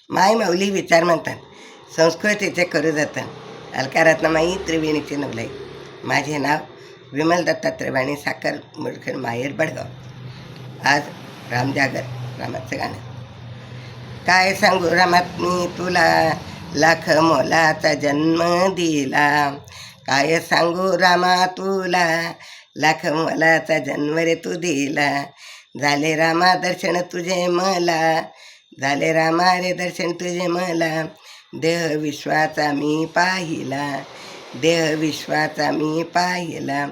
माय माऊली विचार म्हणतात. संस्कृतीचे करू जातं. अलकारात्नमाई त्रिवेणीची नवलाई. माझे नाव विमल दत्तात्रय वाणी साखर मुरखेड माहेर बडगाव. आज रामजागर रामाचं गाणं. काय सांगू रामात मी तुला, लाख मोलाचा जन्म दिला. काय सांगू रामा तुला, लाख मोलाचा जन्म रे तू दिला. झाले रामा दर्शन तुझे मला, झाले रामा रे दर्शन तुझे मला. देह विश्वाचा मी पाहिला, देह विश्वाचा मी पाहिला.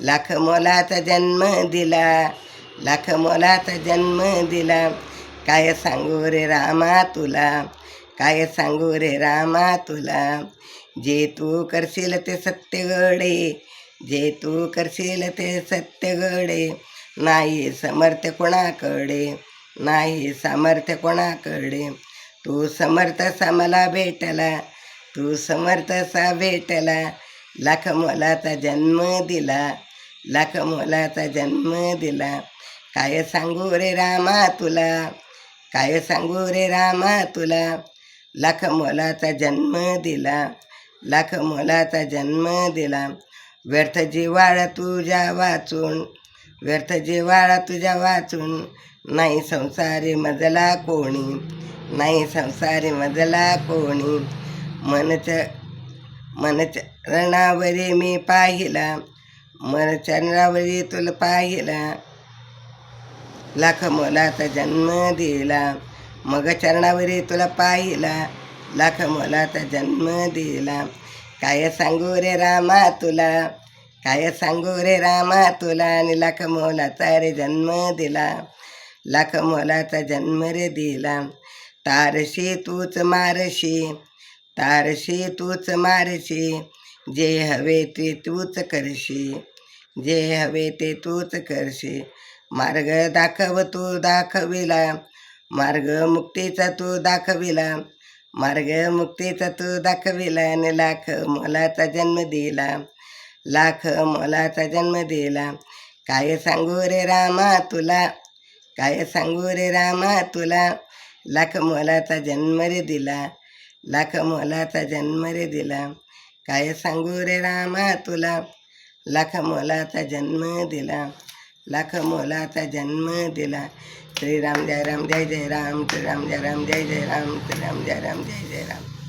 लाख मोलाचा जन्म दिला, लाख मोलाचा जन्म दिला. काय सांगू रे रामा तुला, काय सांगू रे रामा तुला. जे तू करशील ते सत्य गडे, जे तू करशील ते सत्य गडे. नाही समर्थ कोणाकडे, नाही सामर्थ्य कोणाकडे. तू समर्थसा मला भेटला, तू समर्थसा भेटला. लाख मोलाचा जन्म दिला, लाख मोलाचा जन्म दिला. काय सांगू रे रामा तुला, काय सांगू रे रामा तुला. लाख मोलाचा जन्म दिला, लाख मोलाचा जन्म दिला. व्यर्थ जिव्हाळा तुझ्या वाचून, व्यर्थ जिव्हाळा तुझ्या वाचून. नाही संसारी मजला कोणी, नाही संसारी मजला कोणी. मनचरणावरी मी पाहिला, मनचरणावरी तुला पाहिला. लाख मोलाचा जन्म दिला, मग चरणावरी तुला पाहिला. लाख मोलाचा जन्म दिला. काय सांगू रे रामा तुला, काय सांगू रे रामा तुला. आणि लाख मोलाचा रे जन्म दिला, लाख मोलाचा जन्म रे दिला. तारशी तूच मारशी, तारशी तूच मारशी. जे हवे ते तूच करशी, जे हवे ते तूच करशी. मार्ग दाखव तू दाखविला, मार्ग मुक्तीचा तू दाखविला. मार्ग मुक्तीचा तू दाखविला. आणि लाख मोलाचा जन्म दिला, लाख मोलाचा जन्म दिला. काय सांगू रे रामा तुला, काय सांगू रे रामा तुला. लाख मोलाचा जन्म रे दिला, लाख मोलाचा जन्म रे दिला. काय सांगू रे रामा तुला, लाख मोलाचा जन्म दिला, लाख मोलाचा जन्म दिला. श्रीराम जय राम जय जय राम, श्रीराम जय राम जय जय राम, श्रीराम जय राम जय जय राम.